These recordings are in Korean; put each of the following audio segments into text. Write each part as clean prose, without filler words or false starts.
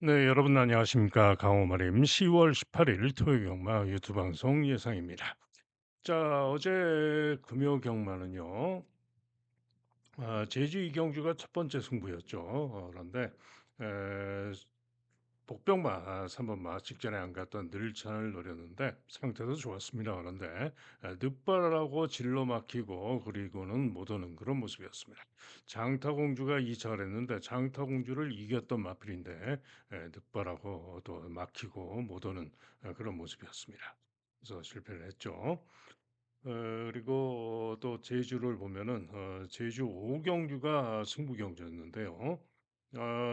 네, 여러분 안녕하십니까. 강호말임 10월 18일 토요일 경마 유튜브 방송 예상입니다. 자, 어제 금요 경마는요. 제주 이경주가 첫 번째 승부였죠. 그런데 에, 복병마 3번마 직전에 안 갔던 늘찬을 노렸는데 상태도 좋았습니다. 그런데 늦발하고 질러 막히고 그리고는 못 오는 그런 모습이었습니다. 장타공주가 2차를 했는데 장타공주를 이겼던 마필인데 늦발하고 또 막히고 못 오는 그런 모습이었습니다. 그래서 실패를 했죠. 그리고 또 제주를 보면은 제주 오경주가 승부 경주였는데요.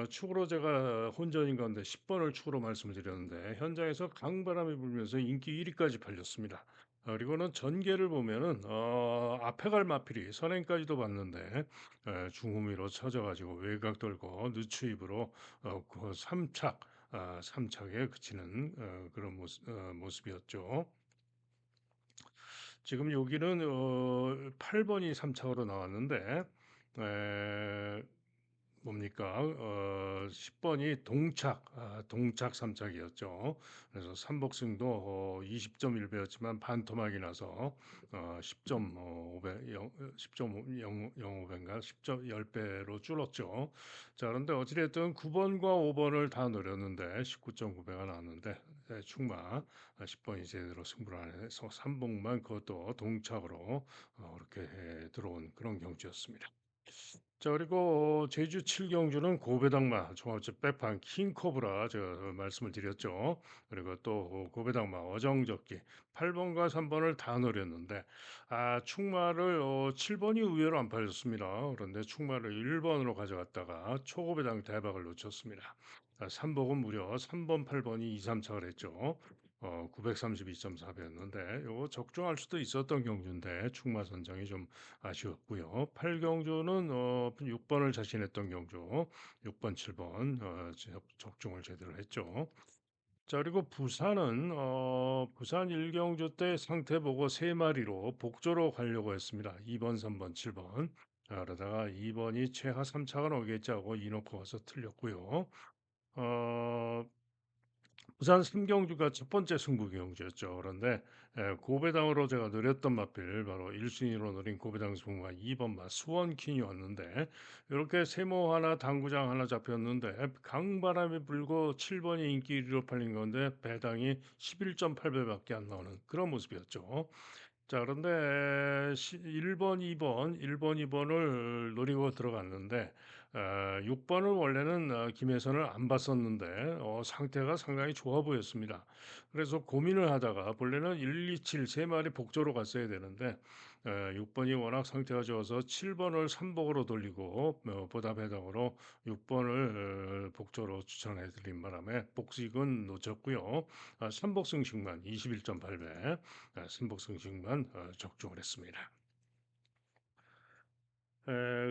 축으로 제가 혼전인 가운데 10번을 축으로 말씀을 드렸는데 현장에서 강바람이 불면서 인기 1위까지 팔렸습니다. 그리고는 전개를 보면은 앞에 갈 마필이 선행까지도 봤는데 중후미로 쳐져가지고 외곽 돌고 늦추입으로 그 3착, 3착에 그치는 그런 모습이었죠. 지금 여기는 8번이 3착으로 나왔는데 에, 뭡니까? 10번이 동착 3착이었죠. 그래서 삼복승도 20.1배였지만 반토막이 나서 10.5배, 10.05배인가 10점 10배로 줄었죠. 자, 그런데 어찌됐든 9번과 5번을 다 노렸는데 19.9배가 나왔는데 충마 10번이 제대로 승부를 안 해서 삼복만 그것도 동착으로 이렇게 들어온 그런 경주였습니다. 자, 그리고 제주 칠경주는 고배당마 종합제 백판 킹코브라 제가 말씀을 드렸죠. 그리고 또 고배당마 어정적기 8번과 3번을 다 노렸는데 충마를 7번이 의외로 안 팔렸습니다. 그런데 충마를 1번으로 가져갔다가 초고배당 대박을 놓쳤습니다. 3복은 무려 3번, 8번이 2, 3착을 했죠. 932.4배였는데 요거 적중할 수도 있었던 경주인데 충마 선정이 좀 아쉬웠고요. 8경주는 6번을 자신했던 경주, 6번, 7번 적중을 제대로 했죠. 자, 그리고 부산은 부산 1경주 때 상태 보고 3마리로 복조로 가려고 했습니다. 2번, 3번, 7번. 그러다가 2번이 최하 3차가 오겠지 하고 이놓고 가서 틀렸고요. 어, 부산 삼경주가 첫 번째 승부 경주였죠. 그런데 고배당으로 제가 노렸던 마필 바로 1순위로 노린 고배당 승부가 2번 마 수원퀸이 왔는데 이렇게 세모 하나 당구장 하나 잡혔는데 강바람이 불고 7번이 인기 1위로 팔린 건데 배당이 11.8배밖에 안 나오는 그런 모습이었죠. 자, 그런데 1번, 2번, 1번, 2번을 노리고 들어갔는데 6번을 원래는 김혜선을 안 봤었는데 상태가 상당히 좋아 보였습니다. 그래서 고민을 하다가 본래는 1, 2, 7 세 마리 복조로 갔어야 되는데 6번이 워낙 상태가 좋아서 7번을 3복으로 돌리고 보답해당으로 6번을 복조로 추천해 드린 바람에 복식은 놓쳤고요. 3복승식만 21.8배 승복승식만 적중을 했습니다.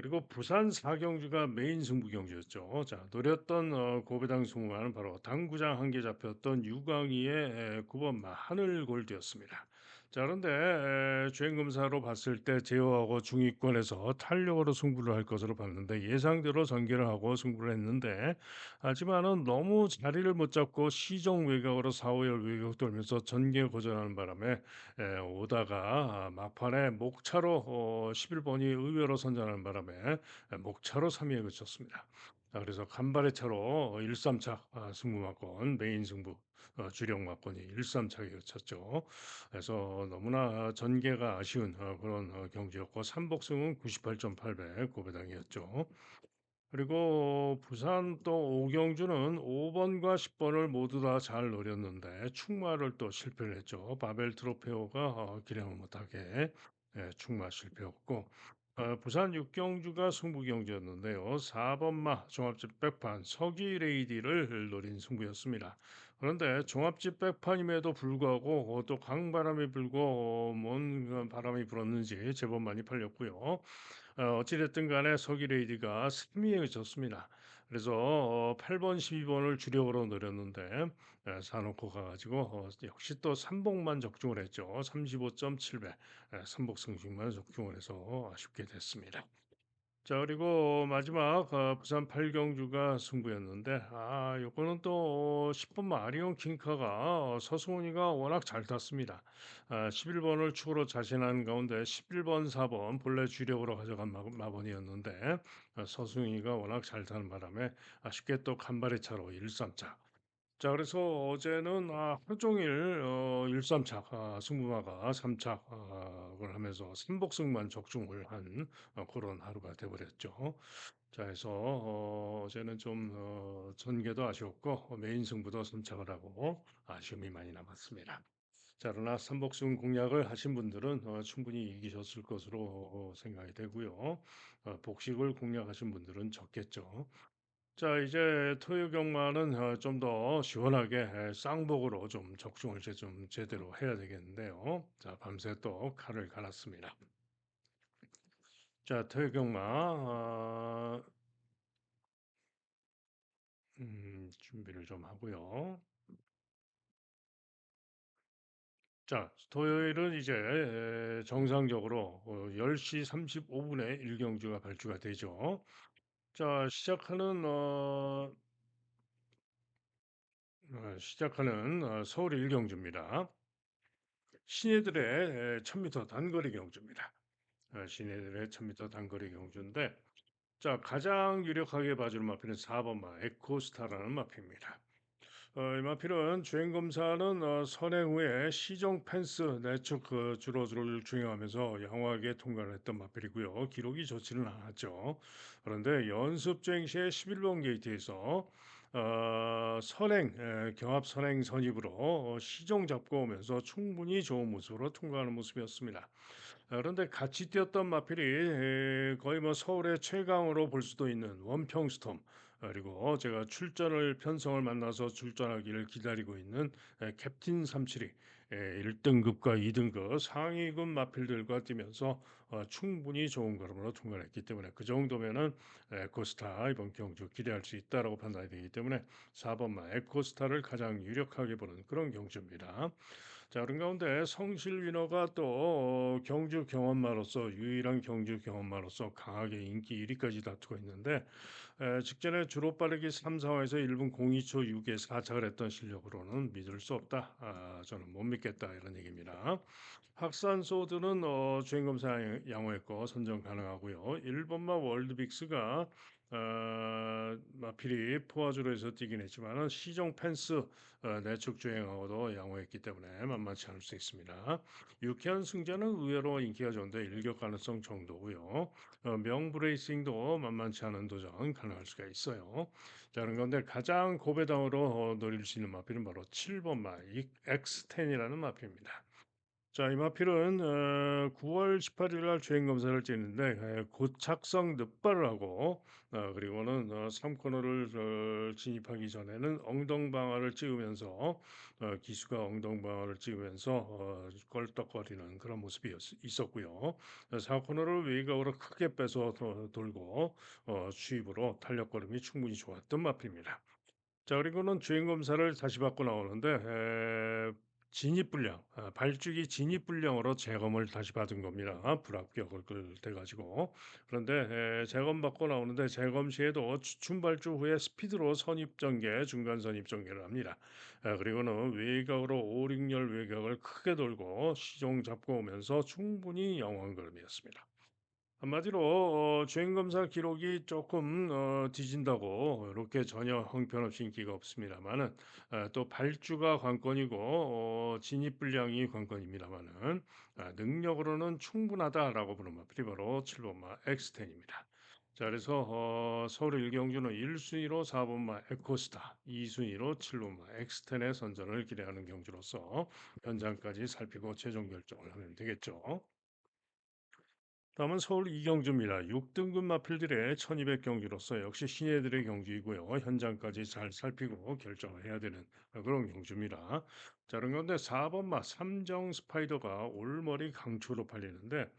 그리고 부산 사경주가 메인 승부 경주였죠. 자, 노렸던 고배당 승부와는 바로 당구장 한 개 잡혔던 유광희의 9번마 하늘골드였습니다. 자, 그런데 주행검사로 봤을 때 제어하고 중위권에서 탄력으로 승부를 할 것으로 봤는데 예상대로 전개를 하고 승부를 했는데 하지만은 너무 자리를 못 잡고 시종 외곽으로 4, 5열 외곽 돌면서 전개 고전하는 바람에 오다가 막판에 목차로 11번이 의외로 선전하는 바람에 목차로 3위에 그쳤습니다. 그래서 간발의 차로 1-3차 승부마권 메인 승부 주력 마권이 1-3차에 그쳤죠. 그래서 너무나 전개가 아쉬운 그런 경기였고 삼복승은 98.8배 고배당이었죠. 그리고 부산 또 오경주는 5번과 10번을 모두 다 잘 노렸는데 충마를 또 실패를 했죠. 바벨 트로페오가 기량을 못하게 충마 실패였고 부산 육경주가 승부 경주였는데요. 4번마 종합집 백판 서기 레이디를 노린 승부였습니다. 그런데 종합집 백판임에도 불구하고 또 강바람이 불고 뭔 바람이 불었는지 제법 많이 팔렸고요. 어찌됐든 간에 서기 레이디가 3위에 그쳤습니다. 그래서 8번, 12번을 주력으로 노렸는데 사놓고 가가지고 역시 또 삼복만 적중을 했죠. 35.7배 삼복 승식만 적중을 해서 아쉽게 됐습니다. 자 그리고 마지막 부산 팔경주가 승부였는데 요거는 또 10번 마리온 킹카가 서승훈이가 워낙 잘 탔습니다. 11 번을 축으로 자신한 가운데 11 번, 4번 본래 주력으로 가져간 마번이었는데 서승훈이가 워낙 잘 타는 바람에 아쉽게 또 간발의 차로 1-3차. 자 그래서 어제는 하루 종일 1-3착 승부마가 3착을 하면서 삼복승만 적중을 한 그런 하루가 돼 버렸죠. 자 그래서 어제는 좀 전개도 아쉬웠고 메인 승부도 3착을 하고 아쉬움이 많이 남았습니다. 자 그러나 삼복승 공략을 하신 분들은 충분히 이기셨을 것으로 생각이 되고요. 복식을 공략하신 분들은 적겠죠. 자 이제 토요 경마는 좀 더 시원하게 쌍복으로 좀 적중을 이제 좀 제대로 해야 되겠는데요. 자 밤새 또 칼을 갈았습니다. 자 토요 경마 준비를 좀 하고요. 자 토요일은 이제 정상적으로 10시 35 분에 일경주가 발주가 되죠. 자 시작하는 서울 일경주입니다. 신예들의 1000m 단거리 경주입니다. 신예들의 1000m 단거리 경주인데 자 가장 유력하게 봐주는 마필은 4번 마 에코스타라는 마필입니다. 이 마필은 주행 검사는 선행 후에 시정 펜스 내측 주로를 주행하면서 양호하게 통과를 했던 마필이고요. 기록이 좋지는 않았죠. 그런데 연습 주행 시에 11번 게이트에서 경합 선행 선입으로 시정 잡고 오면서 충분히 좋은 모습으로 통과하는 모습이었습니다. 그런데 같이 뛰었던 마필이 거의 뭐 서울의 최강으로 볼 수도 있는 원평스톰 그리고 제가 출전을 편성을 만나서 출전하기를 기다리고 있는 캡틴 372 1등급과 2등급 상위급 마필들과 뛰면서 충분히 좋은 걸음으로 통과를 했기 때문에 그 정도면은 에코스타 이번 경주 기대할 수 있다라고 판단이 되기 때문에 4번마 에코스타를 가장 유력하게 보는 그런 경주입니다. 자, 그런 가운데 성실 위너가 또 경주 경험마로서 유일한 경주 경험마로서 강하게 인기 1위까지 다투고 있는데 직전에 주로 빠르기 3 상황에서 1분 02초 6에 4착을 했던 실력으로는 믿을 수 없다. 저는 못 믿겠다 이런 얘기입니다. 확산 소드는 주행검사 양호했고 선정 가능하고요. 1번마 월드빅스가 마필이 포화주로 해서 뛰긴 했지만은 시종 펜스 내축 주행하고도 양호했기 때문에 만만치 않을 수 있습니다. 유쾌한 승자는 의외로 인기가 좋은데 일격 가능성 정도고요. 명브레이싱도 만만치 않은 도전 가능할 수가 있어요. 자, 그런 건데 가장 고배당으로 노릴 수 있는 마필은 바로 7번 마 X10이라는 마필입니다. 자, 이 마필은 9월 18일 날 주행 검사를 찍는데 고착성 늑발을 하고 그리고는 3코너를 진입하기 전에는 엉덩방아를 찍으면서 기수가 엉덩방아를 찍으면서 껄떡거리는 그런 모습이 있었고요. 4코너를 외곽으로 크게 빼서 돌고 추입으로 탄력걸음이 충분히 좋았던 마필입니다. 자 그리고는 주행 검사를 다시 받고 나오는데 진입 불량 발주기 진입 불량으로 재검을 다시 받은 겁니다. 불합격을 돼 가지고. 그런데 재검 받고 나오는데 재검 시에도 추춤 발주 후에 스피드로 선입 전개, 중간 선입 전개를 합니다. 그리고는 외곽으로 5-6열 외곽을 크게 돌고 시종 잡고 오면서 충분히 영원 걸음이었습니다. 한마디로 주행 검사 기록이 조금 뒤진다고 이렇게 전혀 형편없이 인기가 없습니다마는 또 발주가 관건이고 진입 분량이 관건입니다마는 능력으로는 충분하다라고 보는 마필이 바로 7번마 X10입니다. 자 그래서 서울 일경주는 1순위로 4번마 에코스타, 2순위로 7번마 X10의 선전을 기대하는 경주로서 현장까지 살피고 최종 결정을 하면 되겠죠. 다음은 서울 이경주입니다. 6등급 마필들의 1200 경주로서 역시 신예들의 경주이고요. 현장까지 잘 살피고 결정을 해야 되는 그런 경주입니다. 자, 그런 건데 4번 마 삼정 스파이더가 올머리 강추로 팔리는데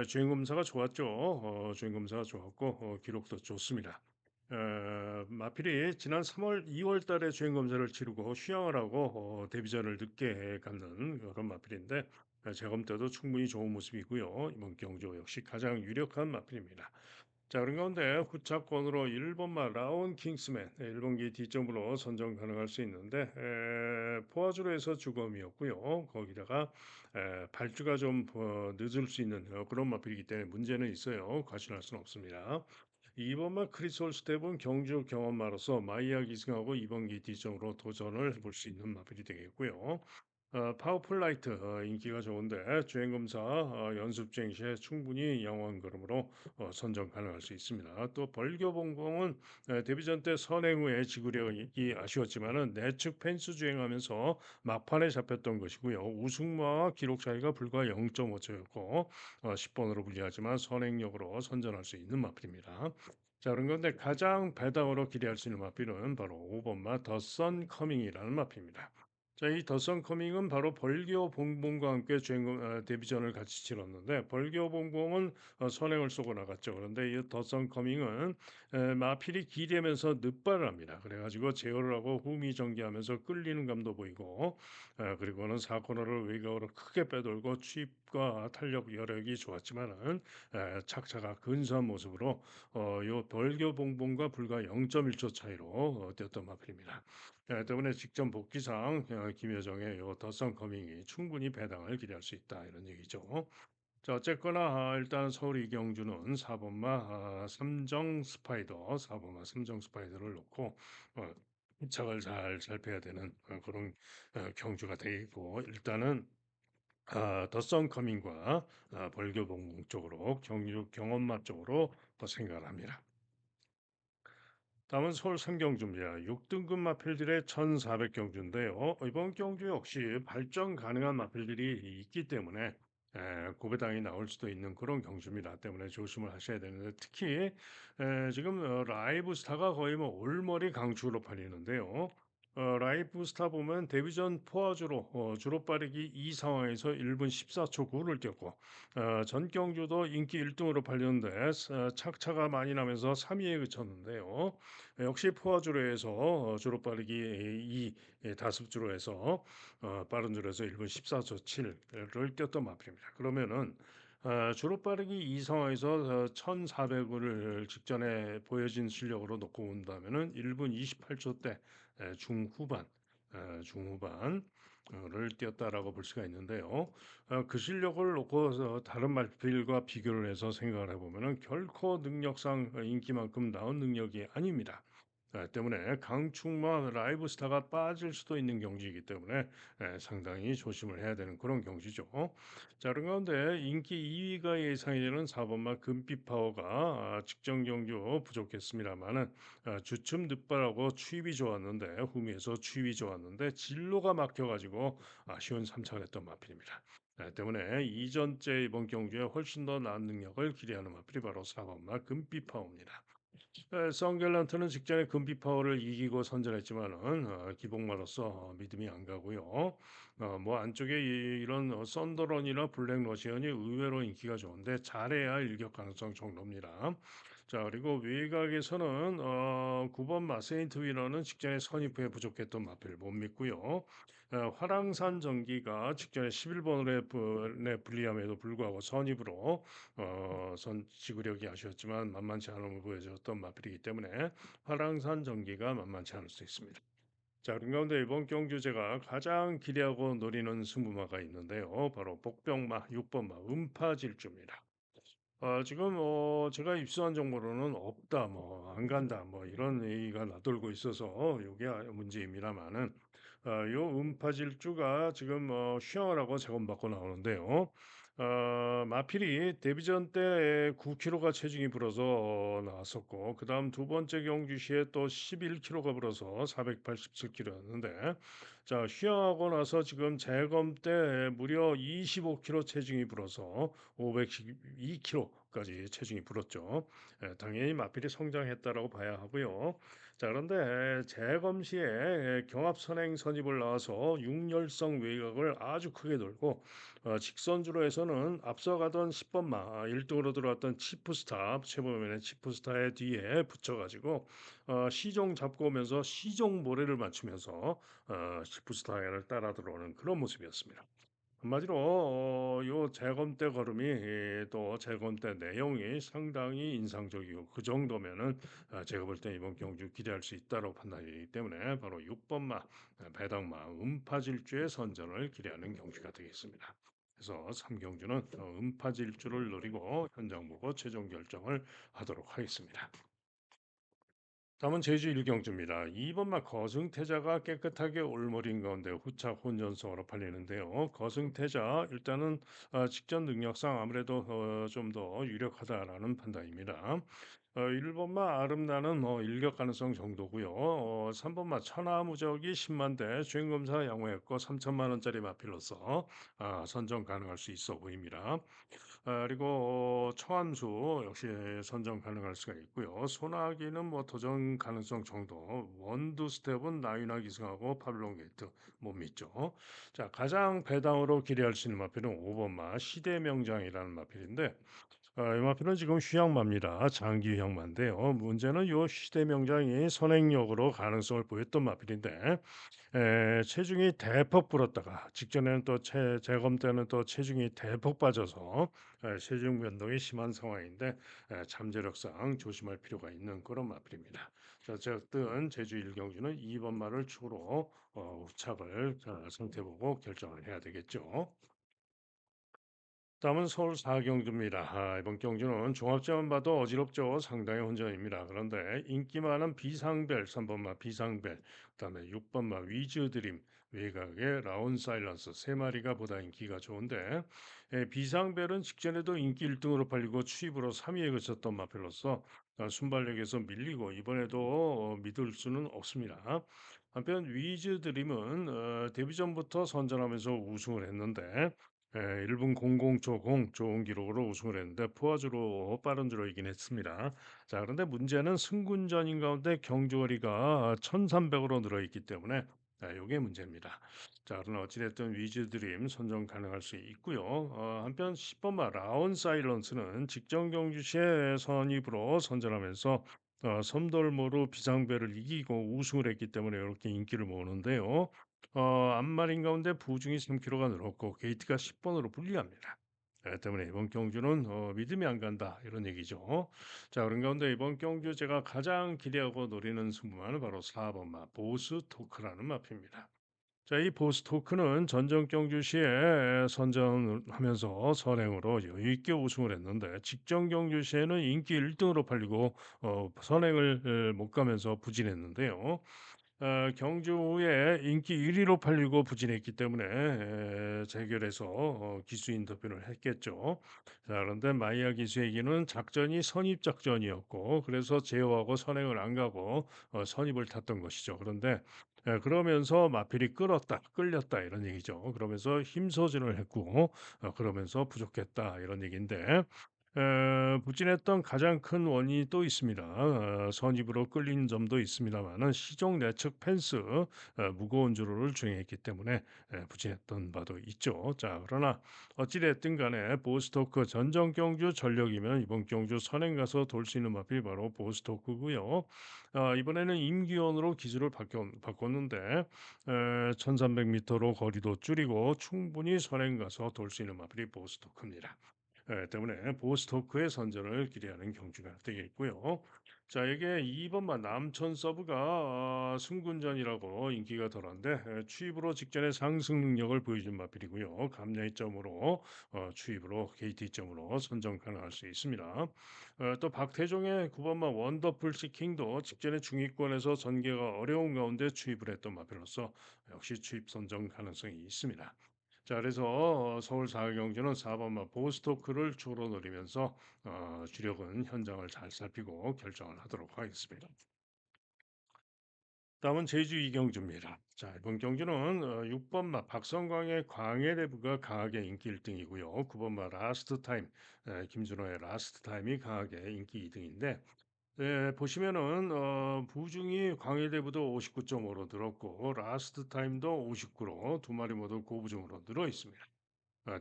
주행 검사가 좋았죠. 주행 검사가 좋았고 기록도 좋습니다. 마필이 지난 3월, 2월 달에 주행 검사를 치르고 휴양을 하고 데뷔전을 늦게 갖는 그런 마필인데 재검 때도 충분히 좋은 모습이고요. 이번 경주 역시 가장 유력한 마필입니다. 자, 그런 가운데 후차권으로 일본마 라온 킹스맨, 일본기 D점으로 선정 가능할 수 있는데 포화주로 해서 주검이었고요. 거기다가 발주가 좀 늦을 수 있는 그런 마필이기 때문에 문제는 있어요. 과신할 수는 없습니다. 이번마 크리솔 스텝은 경주 경험마로서 마이야 기승하고 이번기 D점으로 도전을 해볼 수 있는 마필이 되겠고요. 파워풀 라이트 인기가 좋은데 주행 검사 연습 주행 시에 충분히 양호한 걸음으로 선정 가능할 수 있습니다. 또 벌교 봉봉은 데뷔전 때 선행 후에 지구력이 아쉬웠지만은 내측 펜스 주행하면서 막판에 잡혔던 것이고요. 우승마와 기록 차이가 불과 0.5초였고 10번으로 불리하지만 선행력으로 선전할 수 있는 마필입니다. 자, 그런 건데 가장 배당으로 기대할 수 있는 마필은 바로 5번마 더선 커밍이라는 마필입니다. 자, 이 더선 커밍은 바로 벌교 봉봉과 함께 주인공 데뷔전을 같이 치렀는데 벌교 봉봉은 선행을 쏘고 나갔죠. 그런데 이 더선 커밍은 마필이 기대면서 늑발을 합니다. 그래가지고 제어를 하고 후미전개하면서 끌리는 감도 보이고 그리고는 4코너를 외곽으로 크게 빼돌고 추입과 탄력 여력이 좋았지만은 착차가 근소한 모습으로 요 벌교 봉봉과 불과 0.1초 차이로 뛰었던 마필입니다. 때문에 직전 복귀상 김여정의 요 더선 커밍이 충분히 배당을 기대할 수 있다 이런 얘기죠. 자, 어쨌거나 일단 서울 이경주는 4번마 삼정 스파이더 4번마 삼정 스파이더를 놓고 어, 착을 잘 살펴야 되는 그런 경주가 되고 일단은 더선 커밍과 벌교봉 쪽으로 경주 경원마 쪽으로 생각을 합니다. 다음은 서울 삼경주입니다. 6등급 마필들의 1,400경주인데요. 이번 경주 역시 발전 가능한 마필들이 있기 때문에 고배당이 나올 수도 있는 그런 경주입니다. 때문에 조심을 하셔야 되는데 특히 지금 라이브 스타가 거의 뭐 올머리 강추로 팔리는데요. 라이브 스타 보면 데뷔전 포화주로 주로 빠르기 이 상황에서 1분 14초 9를 뛰었고 전 경주도 인기 1등으로 팔렸는데 착차가 많이 나면서 3위에 그쳤는데요. 역시 포화주로에서 주로 빠르기 이 다습주로 해서 빠른 줄에서 1분 14초 7를 뛰었던 마필입니다. 그러면은 주로 빠르기 이 상황에서 1,400을 직전에 보여진 실력으로 놓고 본다면은 1분 28초 대 중후반 중후반을 뛰었다라고 볼 수가 있는데요. 그 실력을 놓고 다른 말필과 비교를 해서 생각을 해보면은 결코 능력상 인기만큼 나온 능력이 아닙니다. 때문에 강충마 라이브 스타가 빠질 수도 있는 경기이기 때문에 상당히 조심을 해야 되는 그런 경기죠. 자, 그런 가운데 인기 2위가 예상이 되는 4번마 금빛 파워가 직전 경주 부족했습니다만은 주춤 늑발하고 추입이 좋았는데 후미에서 추입이 좋았는데 진로가 막혀가지고 아쉬운 3차를 했던 마필입니다. 때문에 이전째 이번 경주에 훨씬 더 나은 능력을 기대하는 마필이 바로 4번마 금빛 파워입니다. 성결란트는 직전에 금비 파워를 이기고 선전했지만은 기복마로서 믿음이 안 가고요. 뭐 안쪽에 이런 썬더런이나 블랙 러시안이 의외로 인기가 좋은데 잘해야 일격 가능성 정도입니다. 자, 그리고 외곽에서는 9번 마세인트 위너는 직전에 선입부에 부족했던 마필 못 믿고요. 화랑산 전기가 직전에 11번에 불리함에도 불구하고 선입으로 선 지구력이 아쉬웠지만 만만치 않음을 보여줬던 마필이기 때문에 화랑산 전기가 만만치 않을 수 있습니다. 자, 그런 가운데 이번 경주 제가 가장 기대하고 노리는 승부마가 있는데요. 바로 복병마 6번마 음파질주입니다. 지금 제가 입수한 정보로는 없다, 뭐 안 간다, 뭐 이런 얘기가 나돌고 있어서 요게 문제입니다마는 요 음파질주가 지금 쉬어라고 제공받고 나오는데요. 마필이 데뷔전 때 9kg가 체중이 불어서 나왔었고 그다음 두 번째 경주 시에 또 11kg가 불어서 487kg였는데 자, 휴양하고 나서 지금 재검 때 무려 25kg 체중이 불어서 512kg까지 체중이 불었죠. 당연히 마필이 성장했다라고 봐야 하고요. 자, 그런데 재검 시에 경합 선행 선입을 나와서 육렬성 외곽을 아주 크게 돌고 직선주로 해서는 앞서가던 10번마 1등으로 들어왔던 치프스타 최보면의 치프스타의 뒤에 붙여가지고 시종 잡고 오면서 시종 모래를 맞추면서 치프스타를 따라 들어오는 그런 모습이었습니다. 한마디로 요 재검대 걸음이 또 재검대 내용이 상당히 인상적이고 그 정도면은 제가 볼 때 이번 경주 기대할 수 있다고 판단이 되기 때문에 바로 6 번마 배당마 음파질주의 선전을 기대하는 경주가 되겠습니다. 그래서 3 경주는 음파질주를 노리고 현장 보고 최종 결정을 하도록 하겠습니다. 다음은 제주 일경주입니다. 2번마 거승태자가 깨끗하게 올머린 가운데 후착 혼전성으로 팔리는데요. 거승태자 일단은 직전 능력상 아무래도 좀 더 유력하다라는 판단입니다. 1번마 아름다는 뭐 일격 가능성 정도고요. 3번마 천하무적이 10만 대 주행검사 양호했고 3천만 원짜리 마필로서 선정 가능할 수 있어 보입니다. 그리고 청함수 역시 선정 가능할 수가 있고요. 소나기는 뭐 도전 가능성 정도. 원두 스텝은 나윤화 기승하고 파블론 게이트 못 믿죠. 자, 가장 배당으로 기대할 수 있는 마필은 5번마 시대명장이라는 마필인데 이 마필은 지금 휴양마입니다. 장기 휴양마인데요. 문제는 요 시대명장이 선행력으로 가능성을 보였던 마필인데 체중이 대폭 불었다가 직전에는 또 재검 때는 또 체중이 대폭 빠져서 체중 변동이 심한 상황인데 잠재력상 조심할 필요가 있는 그런 마필입니다. 자, 어쨌든 제주 일경주는 2번 말을 축으로 후착을 상태 보고 결정을 해야 되겠죠. 다음은 서울 사경주입니다. 이번 경주는 종합제만 봐도 어지럽죠. 상당히 혼전입니다. 그런데 인기 많은 비상벨 3번마 비상벨, 그다음에 6번마 위즈드림, 외곽의 라운 사일런스 세 마리가 보다 인기가 좋은데 비상벨은 직전에도 인기 1등으로 팔리고 추입으로 3위에 그쳤던 마필로서 순발력에서 밀리고 이번에도 믿을 수는 없습니다. 한편 위즈드림은 데뷔 전부터 선전하면서 우승을 했는데 1분 00초공 좋은 기록으로 우승을 했는데 포화주로 빠른 주로 이긴 했습니다. 자, 그런데 문제는 승군전인 가운데 경주거리가 1,300으로 늘어 있기 때문에 요게 문제입니다. 자, 그러나 어찌됐든 위즈 드림 선정 가능할 수 있고요. 한편 10번마 라온 사일런스는 직전 경주 시에 선입으로 선전하면서 섬돌모로 비상배를 이기고 우승을 했기 때문에 이렇게 인기를 모으는데요. 앞마린 가운데 부중이 3kg가 늘었고 게이트가 10번으로 불리합니다. 때문에 이번 경주는 믿음이 안 간다 이런 얘기죠. 자, 그런 가운데 이번 경주 제가 가장 기대하고 노리는 승부마는 바로 4번마 보스 토크라는 마표입니다. 자, 이 보스 토크는 전정 경주 시에 선전하면서 선행으로 여유 있게 우승을 했는데 직전 경주 시에는 인기 1등으로 팔리고 선행을 못 가면서 부진했는데요. 경주 후에 인기 1위로 팔리고 부진했기 때문에 재결해서 기수 인터뷰를 했겠죠. 자, 그런데 마이야 기수에게는 작전이 선입 작전이었고 그래서 제어하고 선행을 안 가고 선입을 탔던 것이죠. 그런데 그러면서 마필이 끌렸다 이런 얘기죠. 그러면서 힘소진을 했고 그러면서 부족했다 이런 얘기인데 부진했던 가장 큰 원인이 또 있습니다. 선입으로 끌린 점도 있습니다만은 시종 내측 펜스 무거운 주로를 주행했기 때문에 부진했던 바도 있죠. 자, 그러나 어찌 됐든 간에 보스토크 전정 경주 전력이면 이번 경주 선행 가서 돌 수 있는 마필이 바로 보스토크고요. 이번에는 임기원으로 기술을 바꿨는데 1300m로 거리도 줄이고 충분히 선행 가서 돌 수 있는 마필이 보스토크입니다. 때문에 보스토크의 선전을 기대하는 경주가 되겠고요. 자, 이게 2번만 남천 서브가 승군전이라고 인기가 덜한데 추입으로 직전에 상승 능력을 보여준 마필이고요. 감량점으로 추입으로 KT점으로 선정 가능할 수 있습니다. 또 박태종의 9번만 원더풀 시킹도 직전에 중위권에서 전개가 어려운 가운데 추입을 했던 마필로서 역시 추입 선정 가능성이 있습니다. 자, 그래서 서울 사회경제는 4번마 보스토크를 주로 노리면서 주력은 현장을 잘 살피고 결정을 하도록 하겠습니다. 다음은 제주 이경주입니다. 자, 이번 경주는 6번마 박성광의 광해대부가 강하게 인기 1등이고요. 9번마 라스트 타임 김준호의 라스트 타임이 강하게 인기 2등인데 보시면은 부중이 광해대부도 59.5로 늘었고 라스트 타임도 59로 두 마리 모두 고부중으로 늘어 있습니다.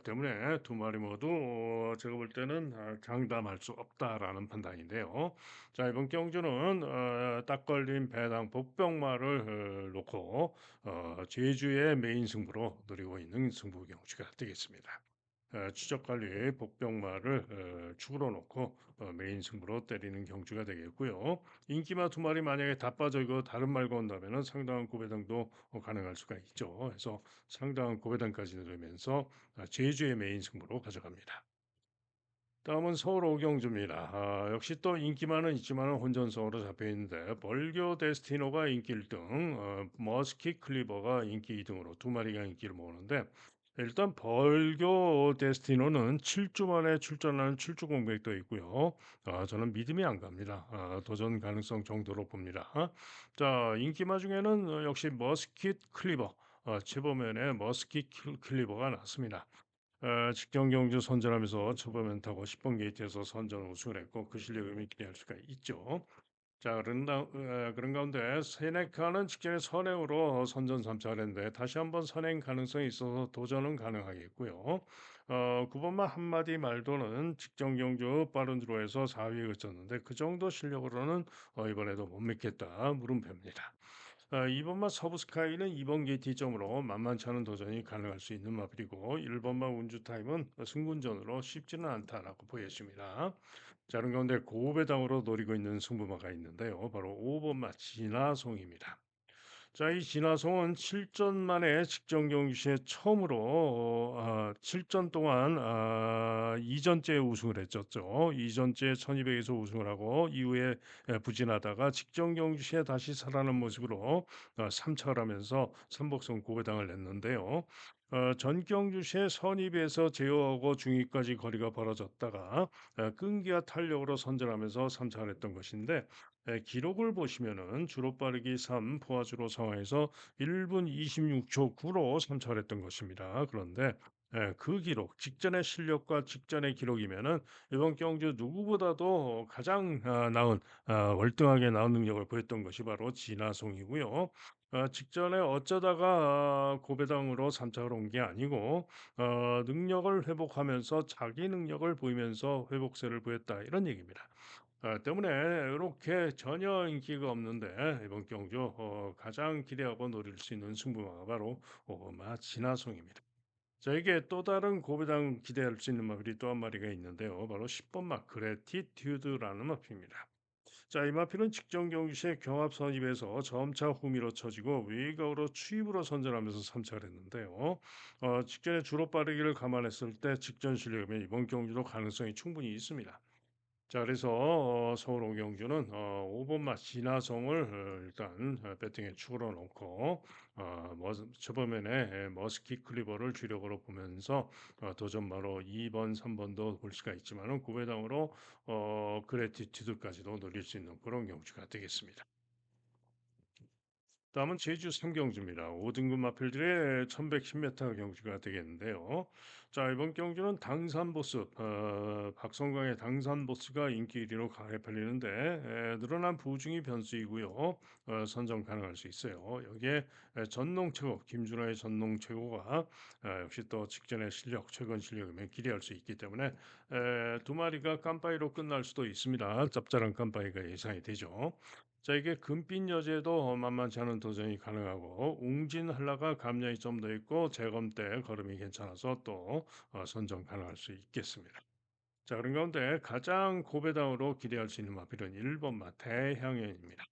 때문에 두 마리 모두 제가 볼 때는 장담할 수 없다라는 판단인데요. 자, 이번 경주는 딱 걸린 배당 복병마를 놓고 제주의 메인 승부로 노리고 있는 승부 경주가 되겠습니다. 추적 관리 복병마를 축으로 놓고 메인 승부로 때리는 경주가 되겠고요. 인기마 두 마리 만약에 다 빠져 있고 다른 말과 온다면은 상당한 고배당도 가능할 수가 있죠. 그래서 상당한 고배당까지 누리면서 제주의 메인 승부로 가져갑니다. 다음은 서울 오경주입니다. 역시 또 인기만은 있지만 혼전성으로 잡혀 있는데 벌교 데스티노가 인기 1등, 머스키 클리버가 인기 2등으로 두 마리가 인기를 모으는데 일단 벌교 데스티노는 7주 만에 출전하는 출주 공백도 있고요. 저는 믿음이 안 갑니다. 도전 가능성 정도로 봅니다. 자, 인기마 중에는 역시 머스킷 클리버, 최보면의 머스킷 클리버가 났습니다. 직전 경주 선전하면서 초보면 타고 10번 게이트에서 선전 우승을 했고 그 실력 의미 기대할 수가 있죠. 자, 그런 가운데 세네카는 직전에 선행으로 선전 3차를 했는데 다시 한번 선행 가능성이 있어서 도전은 가능하겠고요. 9번만 한마디 말도는 직전 경주 빠른 드로에서 4위에 그쳤는데 그 정도 실력으로는 이번에도 못 믿겠다 물음표입니다. 이번만 서브스카이는 2번 게이트점으로 만만치 않은 도전이 가능할 수 있는 마필이고 1번만 운주 타임은 승군전으로 쉽지는 않다라고 보여집니다. 자, 그런 가운데 고배당으로 노리고 있는 승부마가 있는데요. 바로 5번마 진화송입니다. 자, 이 진화송은 7전 만에 직전 경기시에 처음으로 7전 동안 2전째 우승을 했었죠. 2전째 1200에서 우승을 하고 이후에 부진하다가 직전 경기시에 다시 살아난 모습으로 3차를 하면서 삼복선 고배당을 냈는데요. 전 경주시에 선입에서 제어하고 중위까지 거리가 벌어졌다가 끈기와 탄력으로 선전하면서 3차를 했던 것인데 기록을 보시면은 주로 빠르기 3, 포화주로 상황에서 1분 26초 9로 선철했던 것입니다. 그런데 그 기록, 직전의 실력과 직전의 기록이면은 이번 경주 누구보다도 가장 나은 월등하게 나은 능력을 보였던 것이 바로 진화송이고요. 직전에 어쩌다가 고배당으로 3차를 온 게 아니고 능력을 회복하면서 자기 능력을 보이면서 회복세를 보였다 이런 얘기입니다. 때문에 이렇게 전혀 인기가 없는데 이번 경주 가장 기대하고 노릴 수 있는 승부마가 바로 진화송입니다. 자, 이게 또 다른 고배당 기대할 수 있는 마필이 또 한 마리가 있는데요. 바로 10번 마 그레티튜드라는 마필입니다. 자, 이 마필은 직전 경기 시에 경합 선입에서 점차 후미로 쳐지고 외곽으로 추입으로 선전하면서 3차를 했는데요. 직전에 주로 빠르기를 감안했을 때 직전 실력이면 이번 경기도 가능성이 충분히 있습니다. 자, 그래서 서울 오경주는 5번마 진화성을 일단 배팅에 축으로 놓고 저번에 머스키 클리버를 주력으로 보면서 도전마로 2번, 3번도 볼 수가 있지만은 구배당으로 그레티튜드까지도 노릴 수 있는 그런 경주가 되겠습니다. 다음은 제주 삼경주입니다. 5등급 마필들의 1110m 경주가 되겠는데요. 자, 이번 경주는 당산 보스, 박성광의 당산 보스가 인기 1위로 강하게 팔리는데 늘어난 부중이 변수이고요. 선정 가능할 수 있어요. 여기에 전농 최고, 김준호의 전농 최고가 역시 또 직전의 실력, 최근 실력이면 기대할 수 있기 때문에 두 마리가 깜빠이로 끝날 수도 있습니다. 짭짤한 깜빠이가 예상이 되죠. 자, 이게 금빛 여제도 만만치 않은 도전이 가능하고 웅진 한라가 감량이 좀 더 있고 재검 때 걸음이 괜찮아서 또 선정 가능할 수 있겠습니다. 자, 그런 가운데 가장 고배당으로 기대할 수 있는 마필은 1번 마 대향연입니다.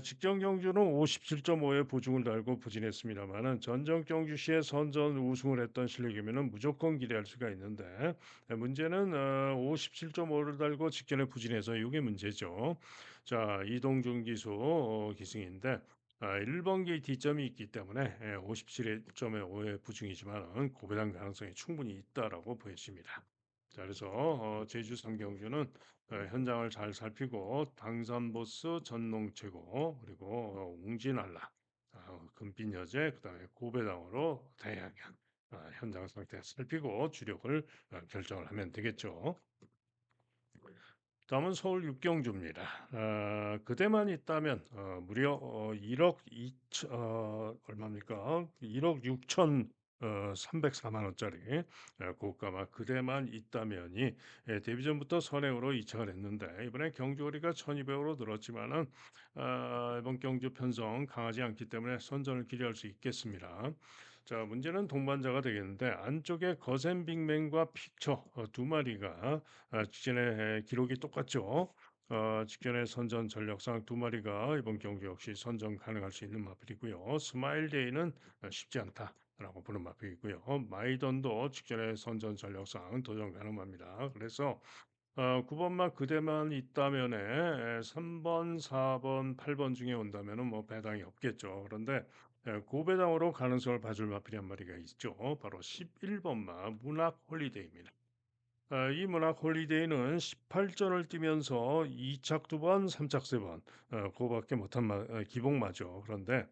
직전 경주는 57.5의 보중을 달고 부진했습니다만은 전정 경주 시에 선전 우승을 했던 실력이면은 무조건 기대할 수가 있는데 문제는 57.5를 달고 직전에 부진해서 이게 문제죠. 자, 이동준 기수 기승인데 1번 게이트 점이 있기 때문에 57.5의 부중이지만은 고배당 가능성이 충분히 있다라고 보여집니다. 자, 그래서 제주 삼경주는 현장을 잘 살피고 당산 보스 전농 최고 그리고 웅진알라 금빛 여제 그다음에 고배당으로 대양양 현장 상태 살피고 주력을 결정을 하면 되겠죠. 다음은 서울 육경주입니다. 그대만 있다면 무려 1억 2천 얼마입니까? 1억 6천 304만 원짜리 고가마 그대만 있다면이 데뷔 전부터 선행으로 이착을 했는데 이번에 경주거리가 1,200으로 늘었지만은 이번 경주 편성 강하지 않기 때문에 선전을 기대할 수 있겠습니다. 자, 문제는 동반자가 되겠는데 안쪽에 거센 빅맨과 픽처 두 마리가 직전에 기록이 똑같죠. 직전에 선전 전력상 두 마리가 이번 경주 역시 선전 가능할 수 있는 마필이고요. 스마일데이는 쉽지 않다라고 보는 마필이고요. 마이던도 직전에 선전 전력상 도전 가능합니다. 그래서 9번만 그대만 있다면에 3번, 4번, 8번 중에 온다면은 뭐 배당이 없겠죠. 그런데 고배당으로 가능성을 봐줄 마필이 한 마리가 있죠. 바로 11번마 문학 홀리데이입니다. 이 문학 홀리데이는 18전을 뛰면서 2착 2번, 3착 3번 그거밖에 못한 기복마죠. 그런데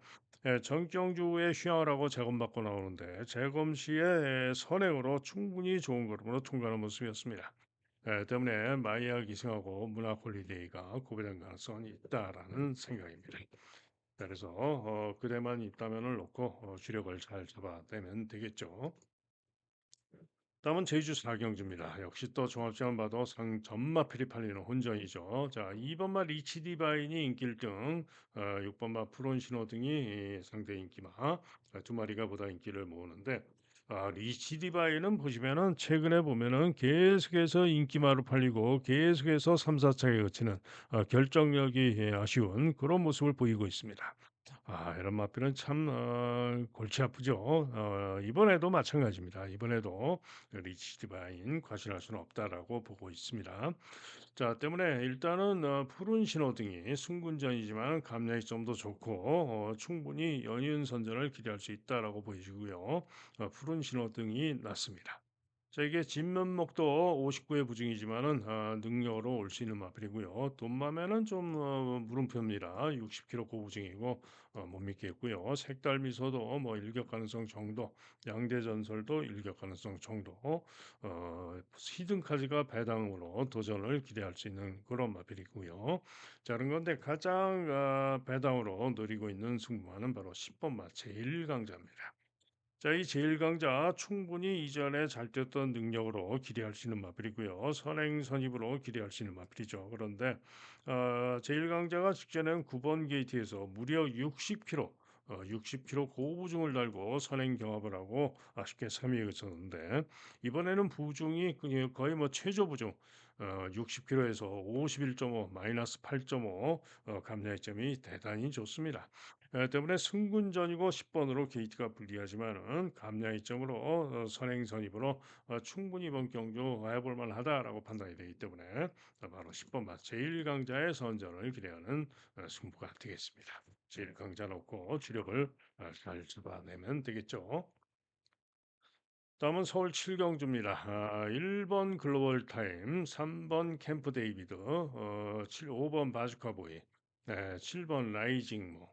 정경주에 휴양을 하고 재검받고 나오는데 재검 시에 선행으로 충분히 좋은 걸음으로 통과하는 모습이었습니다. 때문에 마이야 기승하고 문학 홀리데이가 구배된 가능성이 있다라는 생각입니다. 그래서 그대만 있다면을 놓고 주력을 잘 잡아내면 되겠죠. 다음은 제주 사경주입니다. 역시 또 종합지만 봐도 전마필이 팔리는 혼전이죠. 자, 2번마 리치 디바인이 인기 1등, 6번마 프론 신호 등이 상대 인기마 두 마리가 보다 인기를 모으는데 리치 디바인은 보시면은 최근에 보면은 계속해서 인기마로 팔리고 계속해서 3, 4차에 그치는 결정력이 아쉬운 그런 모습을 보이고 있습니다. 이런 마필은 참 골치 아프죠. 이번에도 마찬가지입니다. 이번에도 리치 디바인 과신할 수는 없다라고 보고 있습니다. 자, 때문에 일단은 푸른 신호등이 승군전이지만 감량이 좀 더 좋고 충분히 연이은 선전을 기대할 수 있다라고 보이시고요. 푸른 신호등이 났습니다. 자, 이게 진면목도 59의 부중이지만은 능력으로 올 수 있는 마필이고요. 돈마매는 좀 물음표입니다. 60kg 고부중이고 못 믿겠고요. 색달 미소도 뭐 일격 가능성 정도, 양대 전설도 일격 가능성 정도, 히든카즈가 배당으로 도전을 기대할 수 있는 그런 마필이고요. 자, 그런데 가장 배당으로 노리고 있는 승부마는 바로 10번 마 제1강자입니다. 자, 이 제1강자 충분히 이전에 잘 뛰었던 능력으로 기대할 수 있는 마필이고요. 선행 선입으로 기대할 수 있는 마필이죠. 그런데 제1강자가 직전엔 9번 게이트에서 무려 60kg 60kg 고부중을 달고 선행 경합을 하고 아쉽게 3위에 그쳤는데 이번에는 부중이 거의 뭐 최저 부중 60kg에서 51.5 마이너스 8.5 감량의 점이 대단히 좋습니다. 때문에 승군전이고 10번으로 게이트가 불리하지만은 감량 이점으로 선행 선입으로 충분히 이번 경주 해볼 만하다라고 판단이 되기 때문에 바로 10번 맞 제1강자의 선전을 기대하는 승부가 되겠습니다. 제1강자 놓고 주력을 잘 잡아내면 되겠죠. 다음은 서울 칠경주입니다. 1번 글로벌 타임, 3번 캠프 데이비드, 5번 바주카보이, 7번 라이징모,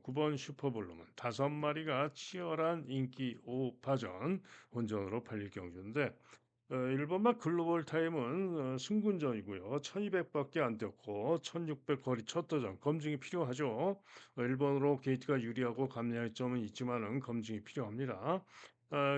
9번 슈퍼볼루먼 다섯 마리가 치열한 인기 5파전 혼전으로 팔릴 경주인데 1번만 글로벌 타임은 승군전이고요. 1200밖에 안 뛰었고 1600 거리 첫 도전 검증이 필요하죠. 1번으로 게이트가 유리하고 감량의 점은 있지만은 검증이 필요합니다.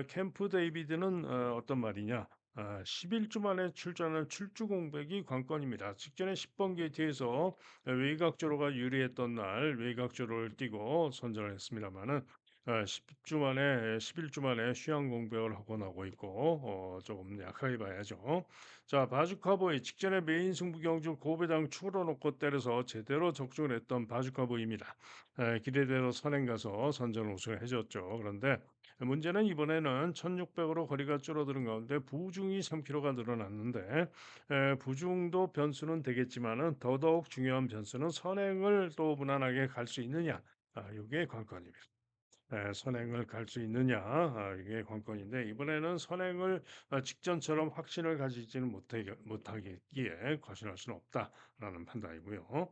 캠프 데이비드는 어떤 말이냐? 11주 만에 출전한 출주 공백이 관건입니다. 직전에 10번 게이트에서 외곽조로가 유리했던 날 외곽조로를 뛰고 선전을 했습니다만은 10주 만에 11주 만에 휴양 공백을 하고 나고 있고 조금 약하게 봐야죠. 자, 바주카보이 직전에 메인 승부 경주 고배당 축으로 놓고 때려서 제대로 적중을 했던 바주카보이입니다. 기대대로 선행 가서 선전 우승을 해줬죠. 그런데 문제는 이번에는 1600으로 거리가 줄어드는 가운데 부중이 3km가 늘어났는데 부중도 변수는 되겠지만은 더더욱 중요한 변수는 선행을 또 무난하게 갈 수 있느냐. 이게 관건입니다. 선행을 갈 수 있느냐 이게 관건인데 이번에는 선행을 직전처럼 확신을 가지지는 못하기에 과신할 수는 없다라는 판단이고요.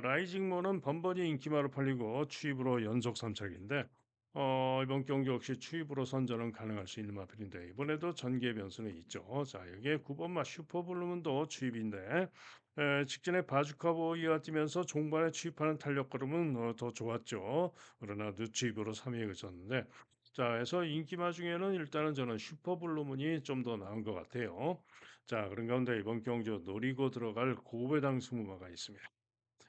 라이징모는 번번이 인기마로 팔리고 추입으로 연속 3착인데 이번 경기 역시 추입으로 선전은 가능할 수 있는 마필인데 이번에도 전개 변수는 있죠. 자, 여기에 9번마 슈퍼블루문도 추입인데 직전에 바주카보이가 뛰면서 종반에 추입하는 탄력 걸음은 더 좋았죠. 그러나 늦추입으로 3위에 그쳤는데 자, 그래서 인기마 중에는 일단은 저는 슈퍼블루문이 좀 더 나은 것 같아요. 자, 그런 가운데 이번 경주 노리고 들어갈 고배당 스무마가 있습니다.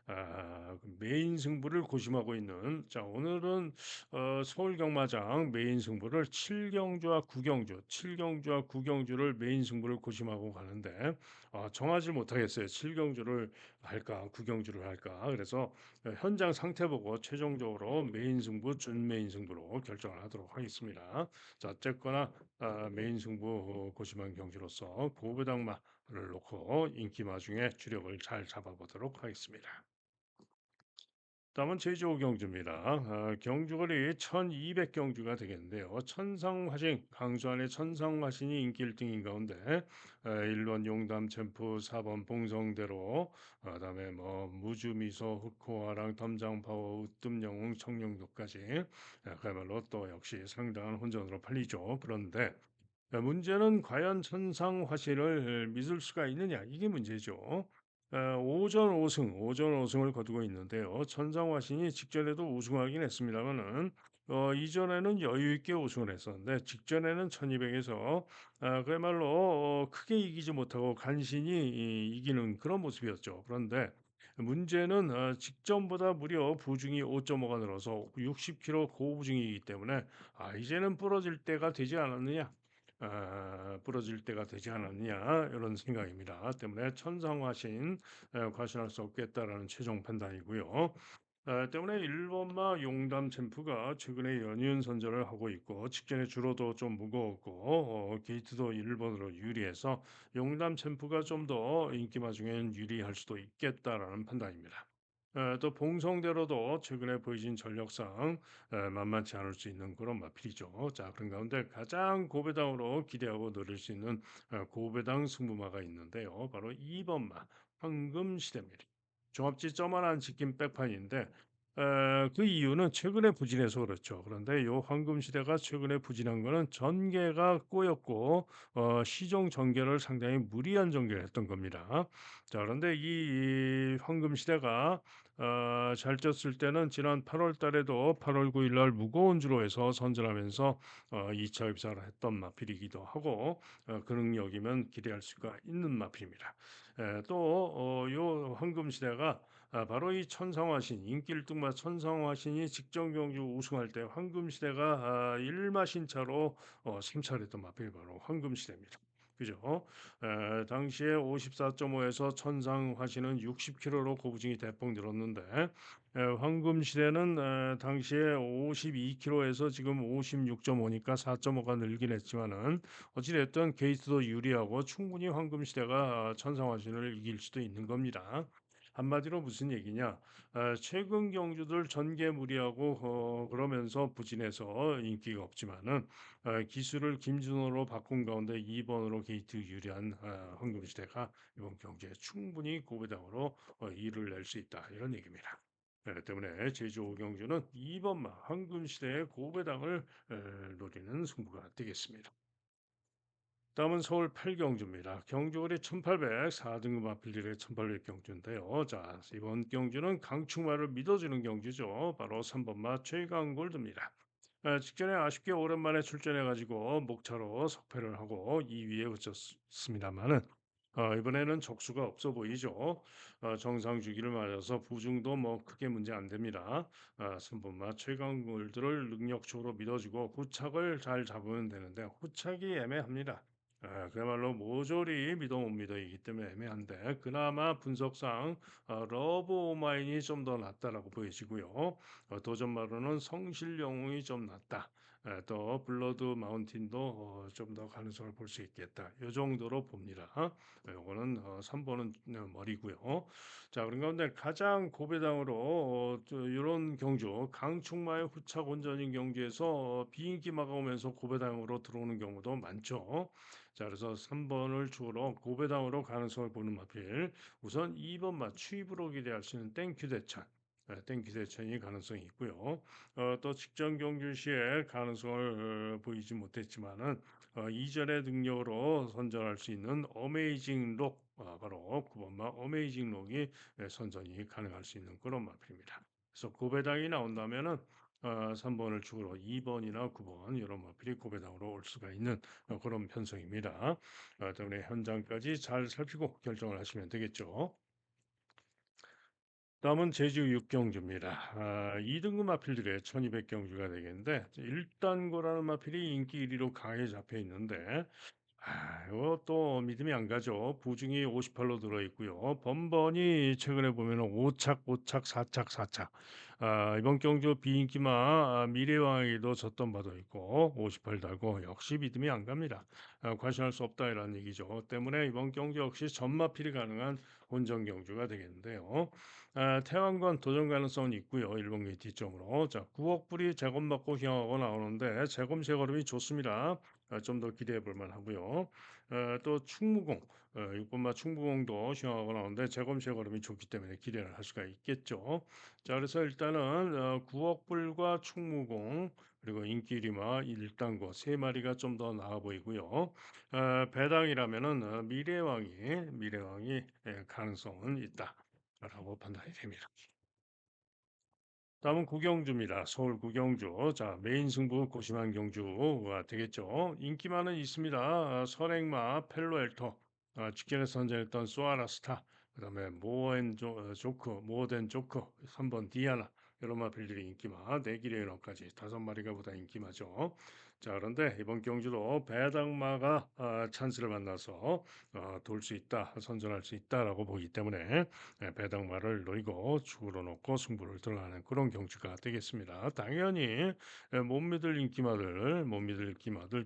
그 메인 승부를 고심하고 있는, 자, 오늘은 서울 경마장 메인 승부를 7경주와 9경주, 7경주와 9경주를 메인 승부를 고심하고 가는데 정하지 못하겠어요. 7경주를 할까, 9경주를 할까. 그래서 현장 상태 보고 최종적으로 메인 승부, 준메인 승부로 결정을 하도록 하겠습니다. 자, 어쨌거나 메인 승부 고심한 경주로서 고배당마를 놓고 인기마 중에 주력을 잘 잡아보도록 하겠습니다. 다음은 제주 경주입니다. 경주거리 1200경주가 되겠는데요. 천상화신, 강수안의 천상화신이 인기 1등인 가운데 1번 용담 챔프, 4번 봉성대로, 그다음에 뭐 무주미소, 흑호화랑, 덤장파워, 으뜸영웅, 청룡도까지 그야말로 또 역시 상당한 혼전으로 팔리죠. 그런데 문제는 과연 천상화신을 믿을 수가 있느냐 이게 문제죠. 오전 5승을 거두고 있는데요. 천상화신이 직전에도 우승하긴 했습니다만은 이전에는 여유 있게 우승을 했었는데 직전에는 1200에서 그야말로 크게 이기지 못하고 간신히 이기는 그런 모습이었죠. 그런데 문제는 직전보다 무려 부중이 5.5가 늘어서 60kg 고부중이기 때문에 이제는 부러질 때가 되지 않았느냐. 부러질 때가 되지 않았느냐 이런 생각입니다. 때문에 천상화신 과신할 수 없겠다라는 최종 판단이고요. 때문에 일본마 용담 챔프가 최근에 연이은 선전을 하고 있고 직전에 주로도 좀 무거웠고 게이트도 일본으로 유리해서 용담 챔프가 좀 더 인기마 중엔 유리할 수도 있겠다라는 판단입니다. 또 봉성대로도 최근에 보여진 전력상 만만치 않을 수 있는 그런 마필이죠. 자, 그런 가운데 가장 고배당으로 기대하고 노릴 수 있는 고배당 승부마가 있는데요. 바로 2번마 황금시대입니다. 종합지점만 지킨 백판인데 그 이유는 최근에 부진해서 그렇죠. 그런데 요 황금시대가 최근에 부진한 거는 전개가 꼬였고 시종 전개를 상당히 무리한 전개를 했던 겁니다. 자, 그런데 이 황금시대가 잘 쪘을 때는 지난 8월 달에도 8월 9일 날 무거운 주로에서 선전하면서 2차 입사를 했던 마필이기도 하고 그 능력이면 기대할 수가 있는 마필입니다. 또요 황금시대가 바로 이 천상화신 인기 1등마 천상화신이 직전 경주 우승할 때 황금시대가 1마신차로 승차했던 마필이 바로 황금시대입니다. 그죠? 당시에 54.5에서 천상화신은 60kg로 고부증이 대폭 늘었는데 황금시대는 당시에 52kg에서 지금 56.5니까 4.5가 늘긴 했지만은 어찌됐든 게이트도 유리하고 충분히 황금시대가 천상화신을 이길 수도 있는 겁니다. 한마디로 무슨 얘기냐? 최근 경주들 전개무리하고 그러면서 부진해서 인기가 없지만은 기술을 김준호로 바꾼 가운데 2번으로 게이트 유리한 황금시대가 이번 경기에 충분히 고배당으로 일을 낼 수 있다 이런 얘기입니다. 때문에 제주 오경주는 2번마 황금시대의 고배당을 노리는 승부가 되겠습니다. 다음은 서울 8경주입니다. 경주거리 1800 4등급 마필들의 1800 경주인데요. 자, 이번 경주는 강축마를 믿어주는 경주죠. 바로 3번마 최강골드입니다. 직전에 아쉽게 오랜만에 출전해가지고 목차로 석패를 하고 2위에 그쳤습니다만은 이번에는 적수가 없어 보이죠. 정상 주기를 맞아서 부중도 뭐 크게 문제 안 됩니다. 3번마 최강골드를 능력적으로 믿어주고 후착을 잘 잡으면 되는데 후착이 애매합니다. 그야말로 모조리 믿어 못 믿어이기 때문에 애매한데 그나마 분석상 러브 오마인이 좀 더 낫다라고 보여지고요. 도전마루는 성실 영웅이 좀 낫다. 또 블러드 마운틴도 좀 더 가능성을 볼 수 있겠다. 이 정도로 봅니다. 요거는 3번은 머리고요. 자, 그런 가운데 가장 고배당으로 이런 경주 강충마의 후착 원전인 경주에서 비인기마가 오면서 고배당으로 들어오는 경우도 많죠. 자, 그래서 3번을 주로 고배당으로 가능성을 보는 마필. 우선 2번마 추입으로 기대할 수 있는 땡큐 대천. 땡큐 대천이 가능성이 있고요. 또 직전 경주 시에 가능성을 보이지 못했지만은 이전의 능력으로 선전할 수 있는 어메이징 록 바로 9번마 어메이징 록이 선전이 가능할 수 있는 그런 마필입니다. 그래서 고배당이 나온다면은 3 번을 축으로 2 번이나 9번 이런 마필이 고배당으로 올 수가 있는 그런 편성입니다. 때문에 현장까지 잘 살피고 결정을 하시면 되겠죠. 다음은 제주 6경주입니다. 2등급 마필들의 1200경주가 되겠는데 1단고라는 마필이 인기 1위로 강하게 잡혀 있는데 이거 또 믿음이 안 가죠. 부중이 58로 들어 있고요. 번번이 최근에 보면은 5착, 5착, 4착, 4착. 이번 경주 비인기마 미래왕에게도 졌던 바도 있고 58 달고 역시 믿음이 안 갑니다. 과신할 수 없다 이런 얘기죠. 때문에 이번 경주 역시 전마필이 가능한 혼전 경주가 되겠는데요. 태왕관 도전 가능성은 있고요. 일본 게이트 뒷점으로. 자, 9억 불이 재검받고 향하고 나오는데 재검 재걸음이 좋습니다. 좀 더 기대해 볼 만하고요. 또 충무공, 6번마 충무공도 시행하고 나오는데 재검 재걸음이 좋기 때문에 기대를 할 수가 있겠죠. 자, 그래서 일단은 9억 불과 충무공 그리고 인기리마 일당고 세 마리가 좀 더 나아 보이고요. 배당이라면은 미래왕이 가능성은 있다라고 판단이 됩니다. 다음은 구경주입니다. 서울 구경주. 자, 메인 승부 고심한 경주가 되겠죠. 인기만은 있습니다. 선행마, 펠로엘토, 직전에 선전했던 소아라스타, 그다음에 조크, 모어덴 조크, 3번 디아나, 여러 마필들이 인기마, 내기레이너까지 5마리가 보다 인기마죠. 자, 그런데 이번 경주도 배당마가 찬스를 만나서 돌 수 있다, 선전할 수 있다라고 보기 때문에 배당마를 노리고 축으로 놓고 승부를 들어가는 그런 경주가 되겠습니다. 당연히 못 믿을 인기마들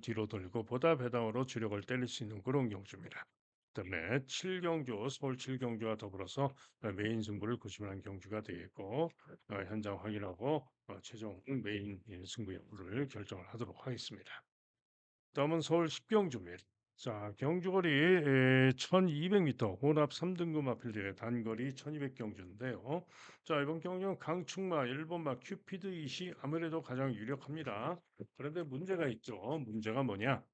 뒤로 돌리고 보다 배당으로 주력을 때릴 수 있는 그런 경주입니다. 때문에 7경주, 서울 7경주와 더불어서 메인 승부를 구심하는 경주가 되겠고 현장 확인하고 최종 메인 승부 여부를 결정을 하도록 하겠습니다. 다음은 서울 10경주입니다. 자, 경주거리 1200m 혼합 3등급 마필들의 단거리 1200경주인데요. 자, 이번 경주는 강충마, 일본마 큐피드 이시 아무래도 가장 유력합니다. 그런데 문제가 있죠. 문제가 뭐냐?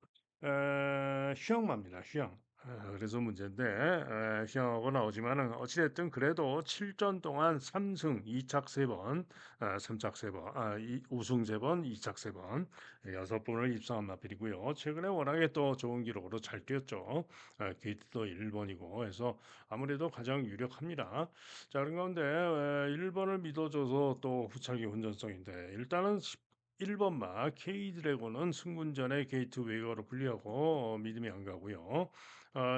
휴양마입니다. 휴양. 그래서 문제인데 휴양하고 나오지만은 어찌됐든 그래도 7전 동안 3승 2착 3번, 3착 3번, 우승 3번, 2착 3번, 6번을 입상한 마필이고요. 최근에 워낙에 또 좋은 기록으로 잘 뛰었죠. 게이트도 1번이고 해서 아무래도 가장 유력합니다. 자, 그런 가운데 1번을 믿어줘서 또 후차기 운전성인데 일단은 1번마 K 드래곤은 승군전의 게이트 웨이거로 불리하고 믿음이 안 가고요.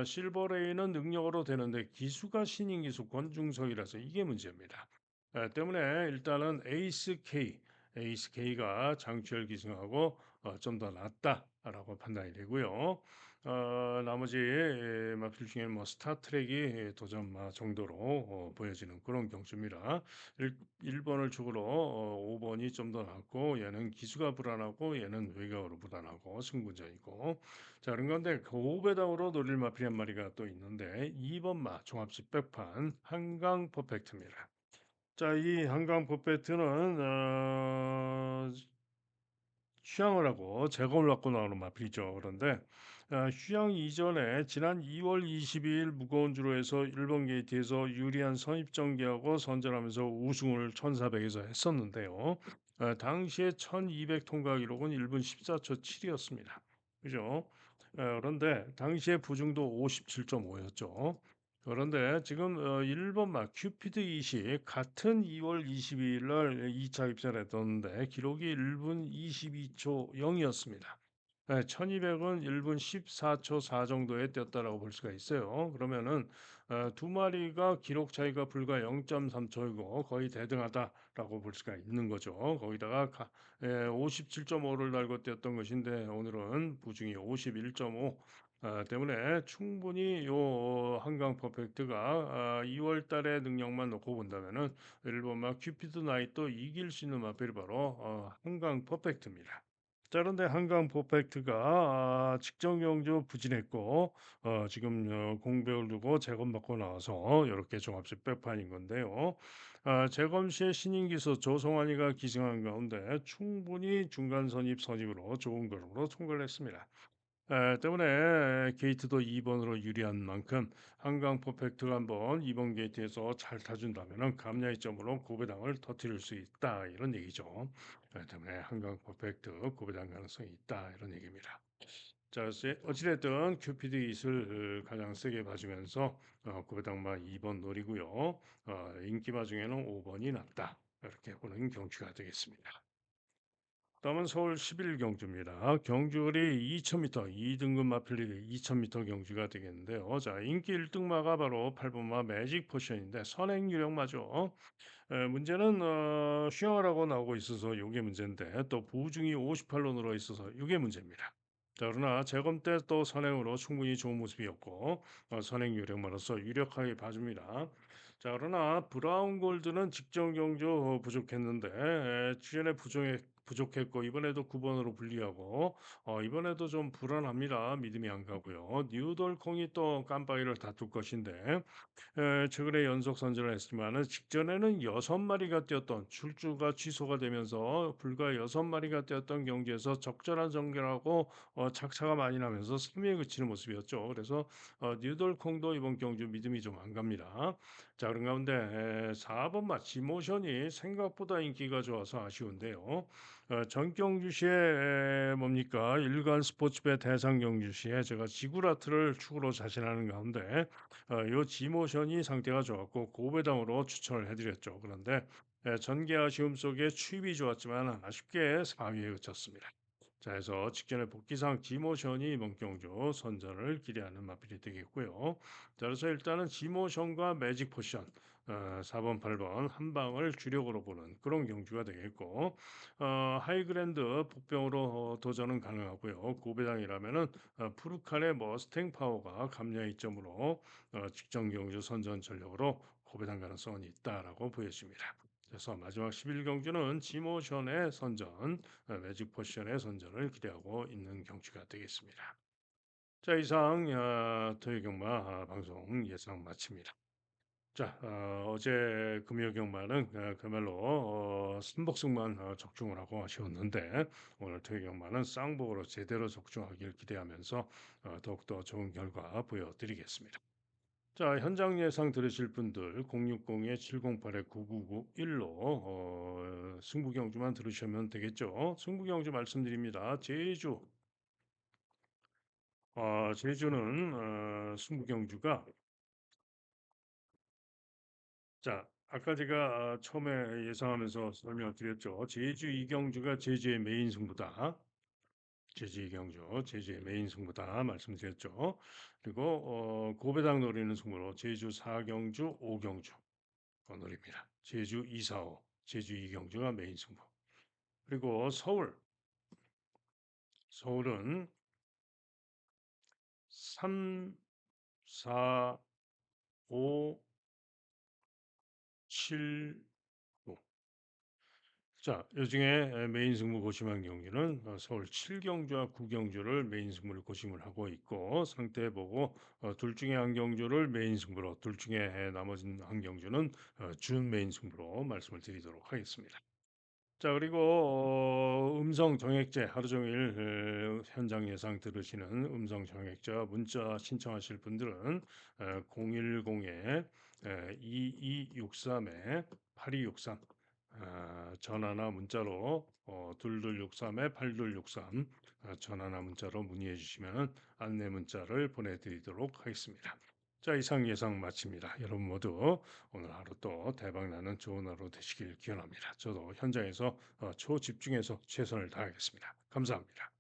실버레이는 능력으로 되는데 기수가 신인 기수 권중석이라서 이게 문제입니다. 때문에 일단은 에이스 K가 장추열 기승하고 좀 더 낫다라고 판단이 되고요. 나머지 마필 중에 뭐 스타트rek이 도전마 정도로 보여지는 그런 경주입니다. 1번을 축으로 5번이 좀 더 낫고 얘는 기수가 불안하고 얘는 외곽으로 불안하고 승부전이고 자 그런 건데 그 5배당으로 노릴 마필 한 마리가 또 있는데 2번마 종합식 백판 한강 퍼펙트입니다. 자, 이 한강 퍼펙트는 휴양을 하고 재검을 받고 나오는 마필이죠. 그런데 휴양 이전에 지난 2월 22일 무거운 주로 해서 일본 게이트에서 유리한 선입전개하고 선전하면서 우승을 1400에서 했었는데요. 당시에 1200 통과 기록은 1분 14초 7이었습니다. 그죠? 그런데 당시에 부중도 57.5였죠. 그런데 지금 1번 막 큐피드 이시 같은 2월 22일 날 2차 입사를 했었는데 기록이 1분 22초 0이었습니다. 1200은 1분 14초 4 정도에 뛰었다라고 볼 수가 있어요. 그러면은 두 마리가 기록 차이가 불과 0.3초이고 거의 대등하다라고 볼 수가 있는 거죠. 거기다가 57.5를 달고 뛰었던 것인데 오늘은 부중이 51.5 때문에 충분히 요 한강 퍼펙트가 2월 달의 능력만 놓고 본다면은 일본 막 큐피드 나이도 이길 수 있는 마필이 바로 한강 퍼펙트입니다. 자, 그런데 한강 퍼펙트가 직전 경주 부진했고 지금 공백을 두고 재검받고 나와서 이렇게 종합식 백판인 건데요. 재검 시에 신인 기수 조성환이가 기승한 가운데 충분히 중간 선입으로 좋은 걸음으로 통과를 했습니다. 때문에 게이트도 2 번으로 유리한 만큼 한강 퍼펙트가 한번 2번 게이트에서 잘 타준다면은 감야의 점으로 고배당을 터뜨릴 수 있다 이런 얘기죠. 때문에 한강 퍼펙트 고배당 가능성이 있다 이런 얘기입니다. 자, 어찌 됐든 큐피드 이슬 가장 세게 봐주면서 고배당마 2번 노리고요. 인기마 중에는 5 번이 낫다. 이렇게 보는 경추가 되겠습니다. 다음은 서울 11 경주입니다. 경주리 2000m 2등급 마필리 2000m 경주가 되겠는데요. 자, 인기 1등마가 바로 8번마 매직 포션인데 선행 유력마죠. 문제는 쉬어라고 나오고 있어서 이게 문제인데 또 보중이 58로 늘어 있어서 이게 문제입니다. 자, 그러나 재검 때 또 선행으로 충분히 좋은 모습이었고 선행 요령만으로서 유력하게 봐줍니다. 자, 그러나 브라운 골드는 직전 경주 부족했는데 주전에 부족했고 이번에도 9번으로 불리하고 이번에도 좀 불안합니다. 믿음이 안 가고요. 뉴돌콩이 또 깜빡이를 다툴 것인데 최근에 연속 선전을 했지만은 직전에는 6마리가 뛰었던 출주가 취소가 되면서 불과 6마리가 뛰었던 경기에서 적절한 전개하고 착차가 많이 나면서 3위에 그치는 모습이었죠. 그래서 뉴돌콩도 이번 경주 믿음이 좀 안 갑니다. 자, 그런 가운데 4번 맛 지모션이 생각보다 인기가 좋아서 아쉬운데요. 전 경주시에 뭡니까 일간 스포츠배 대상 경주시에 제가 지구라트를 축으로 자신하는 가운데 요 지모션이 상태가 좋았고 고배당으로 추천을 해드렸죠. 그런데 전개 아쉬움 속에 추입이 좋았지만 아쉽게 4위에 그쳤습니다. 자, 해서 직전에 복귀상 지모션이 이번 경주 선전을 기대하는 마필이 되겠고요. 자, 그래서 일단은 지모션과 매직 포션 4번, 8번 한 방을 주력으로 보는 그런 경주가 되겠고 하이그랜드 복병으로 도전은 가능하고요. 고배당이라면은 푸르칸의 머스탱 파워가 감량 이점으로 직전 경주 선전 전력으로 고배당 가능성은 있다라고 보여집니다. 그래서 마지막 11경주는 지모션의 선전, 매직 포션의 선전을 기대하고 있는 경주가 되겠습니다. 자, 이상 토요 경마 방송 예상 마칩니다. 자, 어제 금요 경마는 그야말로 순복승만 적중을 하고 아쉬웠는데 오늘 토요 경마는 쌍복으로 제대로 적중하길 기대하면서 더욱더 좋은 결과 보여드리겠습니다. 자, 현장 예상 들으실 분들 060-708-9991로 승부 경주만 들으시면 되겠죠. 승부 경주 말씀드립니다. 제주는 승부 경주가 자, 아까 제가 처음에 예상하면서 설명을 드렸죠. 제주 이경주가 제주의 메인 승부다. 제주 이경주, 제주의 메인 승부다 말씀드렸죠. 그리고 고배당 노리는 승부로 제주 4경주, 5경주 노립니다. 제주 245, 제주 이경주가 메인 승부. 그리고 서울은 3, 4, 5, 7, 자, 요중에 메인 승부 고심한 경기는 서울 7경주와 9경주를 메인 승부를 고심을 하고 있고 상태 보고 둘 중에 한 경주를 메인 승부로 둘 중에 나머지 한 경주는 준 메인 승부로 말씀을 드리도록 하겠습니다. 자, 그리고 음성 정액제 하루 종일 현장 예상 들으시는 음성 정액제 문자 신청하실 분들은 010에 2263에 8263 전화나 문자로 2263에 8263 전화나 문자로 문의해 주시면 안내 문자를 보내드리도록 하겠습니다. 자, 이상 예상 마칩니다. 여러분 모두 오늘 하루 또 대박 나는 좋은 하루 되시길 기원합니다. 저도 현장에서 초집중해서 최선을 다하겠습니다. 감사합니다.